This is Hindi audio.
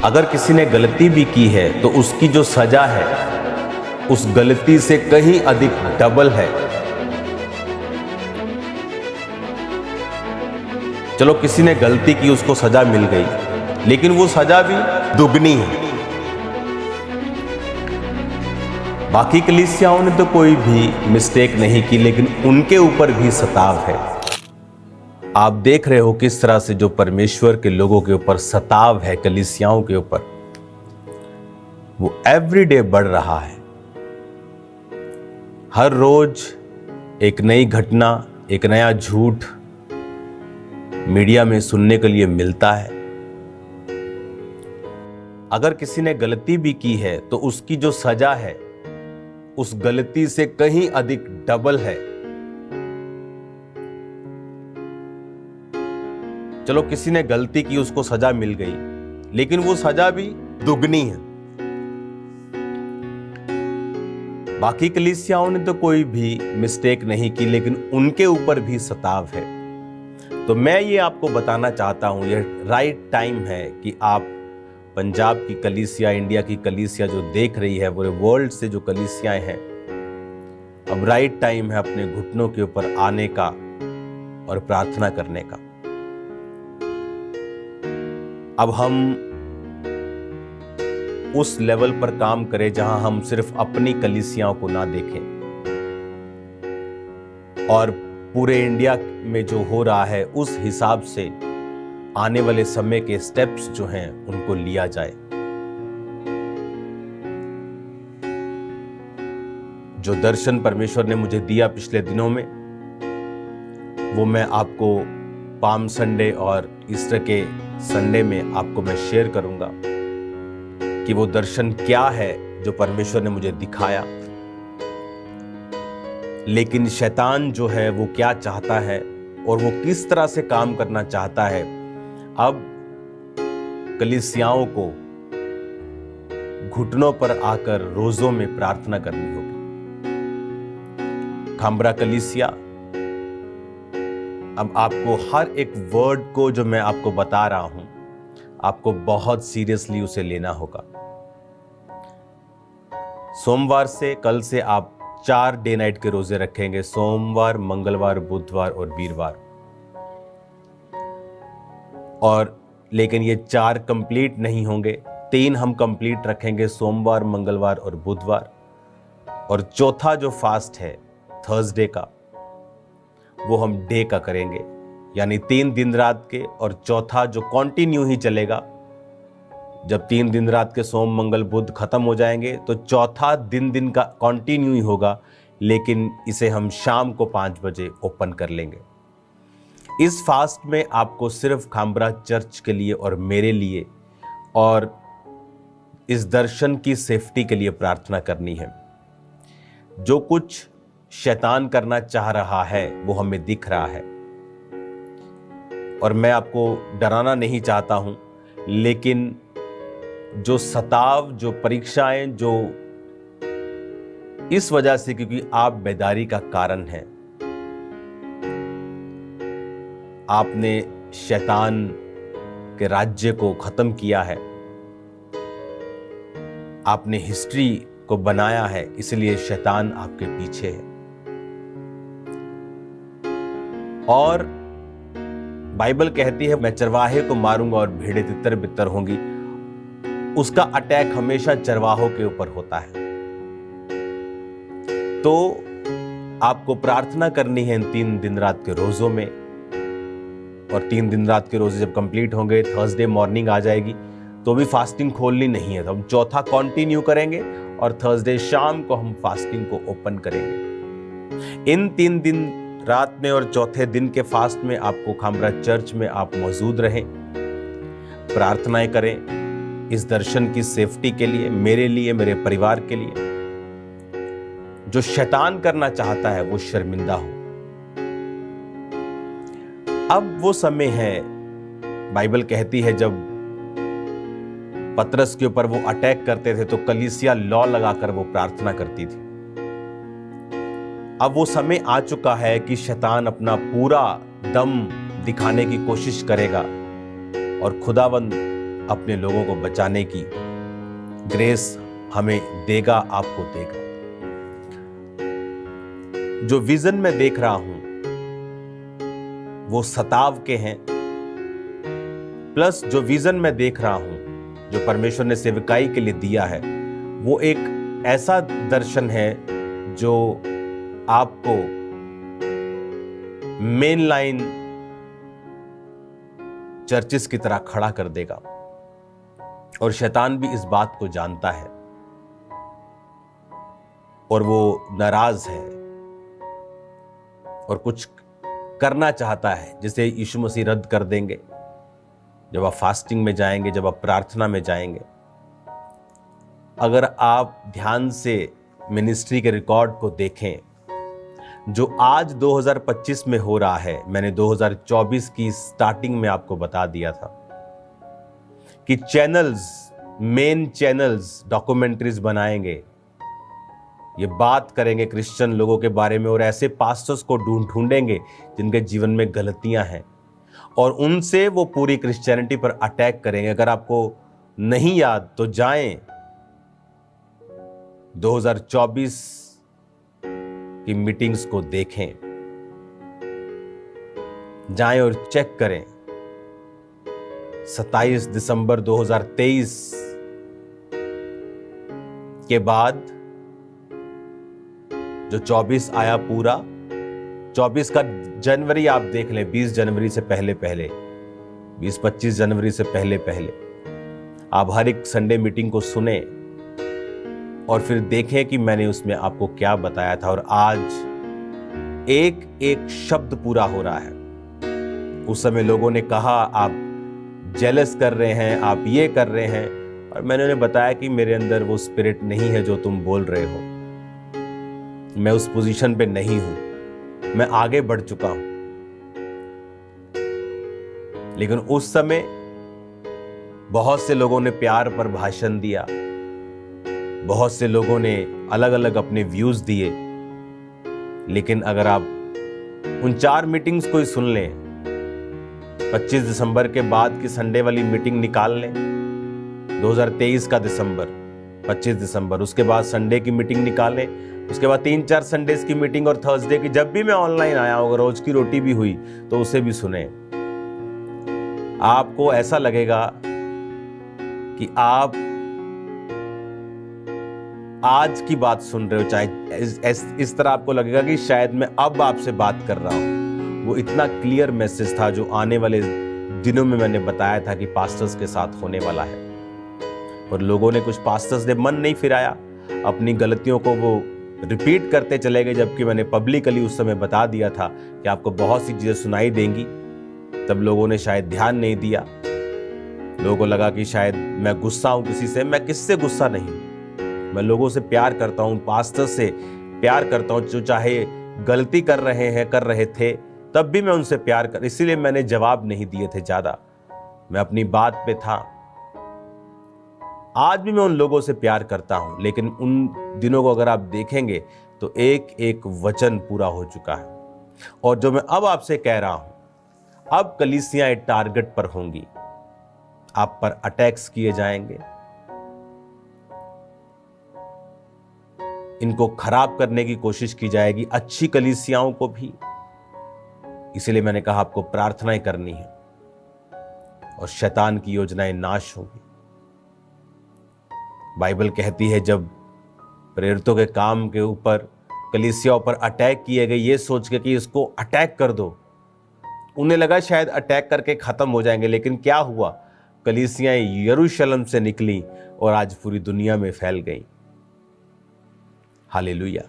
अगर किसी ने गलती भी की है तो उसकी जो सजा है उस गलती से कहीं अधिक डबल है। चलो किसी ने गलती की, उसको सजा मिल गई, लेकिन वो सजा भी दुगनी है। बाकी कलीसियाओं ने तो कोई भी मिस्टेक नहीं की, लेकिन उनके ऊपर भी सताव है। आप देख रहे हो किस तरह से जो परमेश्वर के लोगों के ऊपर सताव है, कलीसियाओं के ऊपर, वो एवरीडे बढ़ रहा है। हर रोज एक नई घटना, एक नया झूठ मीडिया में सुनने के लिए मिलता है। अगर किसी ने गलती भी की है तो उसकी जो सजा है उस गलती से कहीं अधिक डबल है। चलो किसी ने गलती की, उसको सजा मिल गई, लेकिन वो सजा भी दुगनी है। बाकी कलीसियाओं ने तो कोई भी मिस्टेक नहीं की, लेकिन उनके ऊपर भी सताव है। तो मैं ये आपको बताना चाहता हूं, ये राइट टाइम है कि आप पंजाब की कलीसिया, इंडिया की कलीसिया जो देख रही है, पूरे वर्ल्ड से जो कलीसियाएं हैं, अब राइट टाइम है अपने घुटनों के ऊपर आने का और प्रार्थना करने का। अब हम उस लेवल पर काम करें जहां हम सिर्फ अपनी कलीसियाओं को ना देखें और पूरे इंडिया में जो हो रहा है उस हिसाब से आने वाले समय के स्टेप्स जो हैं उनको लिया जाए। जो दर्शन परमेश्वर ने मुझे दिया पिछले दिनों में, वो मैं आपको पाम संडे और ईस्टर के संडे में आपको मैं शेयर करूंगा कि वो दर्शन क्या है जो परमेश्वर ने मुझे दिखाया। लेकिन शैतान जो है वो क्या चाहता है और वो किस तरह से काम करना चाहता है, अब कलीसियाओं को घुटनों पर आकर रोजों में प्रार्थना करनी होगी। खांबरा कलीसिया, अब आपको हर एक वर्ड को जो मैं आपको बता रहा हूं, आपको बहुत सीरियसली उसे लेना होगा। सोमवार से, कल से आप 4 डे नाइट के रोजे रखेंगे, सोमवार, मंगलवार, बुधवार और वीरवार। और लेकिन ये 4 कंप्लीट नहीं होंगे, 3 हम कंप्लीट रखेंगे, सोमवार, मंगलवार और बुधवार। और चौथा जो फास्ट है थर्सडे का, वो हम डे का करेंगे, यानी 3 दिन रात के, और चौथा जो कंटिन्यू ही चलेगा। जब 3 दिन रात के सोम, मंगल, बुध खत्म हो जाएंगे तो चौथा दिन का कंटिन्यू ही होगा, लेकिन इसे हम शाम को 5 बजे ओपन कर लेंगे। इस फास्ट में आपको सिर्फ खांबरा चर्च के लिए और मेरे लिए और इस दर्शन की सेफ्टी के लिए प्रार्थना करनी है। जो कुछ शैतान करना चाह रहा है वो हमें दिख रहा है, और मैं आपको डराना नहीं चाहता हूं, लेकिन जो सताव, जो परीक्षाएं, जो इस वजह से क्योंकि आप बेदारी का कारण हैं, आपने शैतान के राज्य को खत्म किया है, आपने हिस्ट्री को बनाया है, इसलिए शैतान आपके पीछे है। और बाइबल कहती है, मैं चरवाहे को मारूंगा और भेड़ें तितर बितर होंगी। उसका अटैक हमेशा चरवाहों के ऊपर होता है। तो आपको प्रार्थना करनी है इन 3 दिन रात के रोजों में, और 3 दिन रात के रोजे जब कंप्लीट होंगे, थर्सडे मॉर्निंग आ जाएगी, तो भी फास्टिंग खोलनी नहीं है। तो हम चौथा कंटिन्यू करेंगे और थर्सडे शाम को हम फास्टिंग को ओपन करेंगे। इन 3 दिन रात में और चौथे दिन के फास्ट में आपको खांबरा चर्च में आप मौजूद रहें, प्रार्थनाएं करें इस दर्शन की सेफ्टी के लिए, मेरे लिए, मेरे परिवार के लिए। जो शैतान करना चाहता है वो शर्मिंदा हो। अब वो समय है, बाइबल कहती है जब पतरस के ऊपर वो अटैक करते थे तो कलीसिया लॉ लगाकर वो प्रार्थना करती थी। अब वो समय आ चुका है कि शैतान अपना पूरा दम दिखाने की कोशिश करेगा और खुदावंद अपने लोगों को बचाने की ग्रेस हमें देगा, आपको देगा। जो विजन मैं देख रहा हूं वो सताव के हैं, प्लस जो विजन मैं देख रहा हूं जो परमेश्वर ने सेवकाई के लिए दिया है वो एक ऐसा दर्शन है जो आपको मेन लाइन चर्चिस की तरह खड़ा कर देगा। और शैतान भी इस बात को जानता है और वो नाराज है और कुछ करना चाहता है, जिसे यीशु मसीह रद्द कर देंगे जब आप फास्टिंग में जाएंगे, जब आप प्रार्थना में जाएंगे। अगर आप ध्यान से मिनिस्ट्री के रिकॉर्ड को देखें जो आज 2025 में हो रहा है, मैंने 2024 की स्टार्टिंग में आपको बता दिया था कि चैनल्स, मेन चैनल्स डॉक्यूमेंट्रीज बनाएंगे, ये बात करेंगे क्रिश्चियन लोगों के बारे में और ऐसे पास्टर्स को ढूंढेंगे जिनके जीवन में गलतियां हैं और उनसे वो पूरी क्रिश्चियनिटी पर अटैक करेंगे। अगर आपको नहीं याद तो जाएं 2024 की मीटिंग्स को देखें, जाएं और चेक करें। 27 दिसंबर 2023 के बाद जो 24 आया पूरा, 24 का जनवरी आप देख लें, 20 जनवरी से पहले 20-25 जनवरी से पहले आप हर एक संडे मीटिंग को सुने और फिर देखें कि मैंने उसमें आपको क्या बताया था। और आज एक एक शब्द पूरा हो रहा है। उस समय लोगों ने कहा आप जेलस कर रहे हैं, आप ये कर रहे हैं, और मैंने उन्हें बताया कि मेरे अंदर वो स्पिरिट नहीं है जो तुम बोल रहे हो। मैं उस पोजीशन पे नहीं हूं, मैं आगे बढ़ चुका हूं। लेकिन उस समय बहुत से लोगों ने प्यार पर भाषण दिया, बहुत से लोगों ने अलग अलग अपने व्यूज दिए। लेकिन अगर आप उन 4 मीटिंग्स को ही सुन लें, 25 दिसंबर के बाद की संडे वाली मीटिंग निकाल लें, 2023 का दिसंबर, 25 दिसंबर, उसके बाद संडे की मीटिंग निकालें, उसके बाद 3-4 संडेज की मीटिंग और थर्सडे की, जब भी मैं ऑनलाइन आया हूं, अगर रोज की रोटी भी हुई तो उसे भी सुने। आपको ऐसा लगेगा कि आप आज की बात सुन रहे हो, चाहे इस तरह आपको लगेगा कि शायद मैं अब आपसे बात कर रहा हूं। वो इतना क्लियर मैसेज था जो आने वाले दिनों में मैंने बताया था कि पास्टर्स के साथ होने वाला है। और लोगों ने, कुछ पास्टर्स ने मन नहीं फिराया, अपनी गलतियों को वो रिपीट करते चले गए, जबकि मैंने पब्लिकली उस समय बता दिया था कि आपको बहुत सी चीजें सुनाई देंगी। तब लोगों ने शायद ध्यान नहीं दिया। लोगों को लगा कि शायद मैं गुस्सा हूं किसी से। मैं किससे गुस्सा नहीं, मैं लोगों से प्यार करता हूं, पास्टर से प्यार करता हूं, जो चाहे गलती कर रहे थे तब भी मैं उनसे प्यार कर, इसीलिए मैंने जवाब नहीं दिए थे ज्यादा, मैं अपनी बात पे था। आज भी मैं उन लोगों से प्यार करता हूं, लेकिन उन दिनों को अगर आप देखेंगे तो एक एक वचन पूरा हो चुका है। और जो मैं अब आपसे कह रहा हूं, अब कलीसियां टारगेट पर होंगी, आप पर अटैक्स किए जाएंगे, इनको खराब करने की कोशिश की जाएगी, अच्छी कलीसियाओं को भी। इसीलिए मैंने कहा आपको प्रार्थनाएं करनी है और शैतान की योजनाएं नाश होंगी। बाइबल कहती है जब प्रेरितों के काम के ऊपर, कलीसियाओं पर अटैक किए गए, ये सोच के कि इसको अटैक कर दो, उन्हें लगा शायद अटैक करके खत्म हो जाएंगे। लेकिन क्या हुआ, कलीसियां यरूशलेम से निकली और आज पूरी दुनिया में फैल गई। हालेलुया।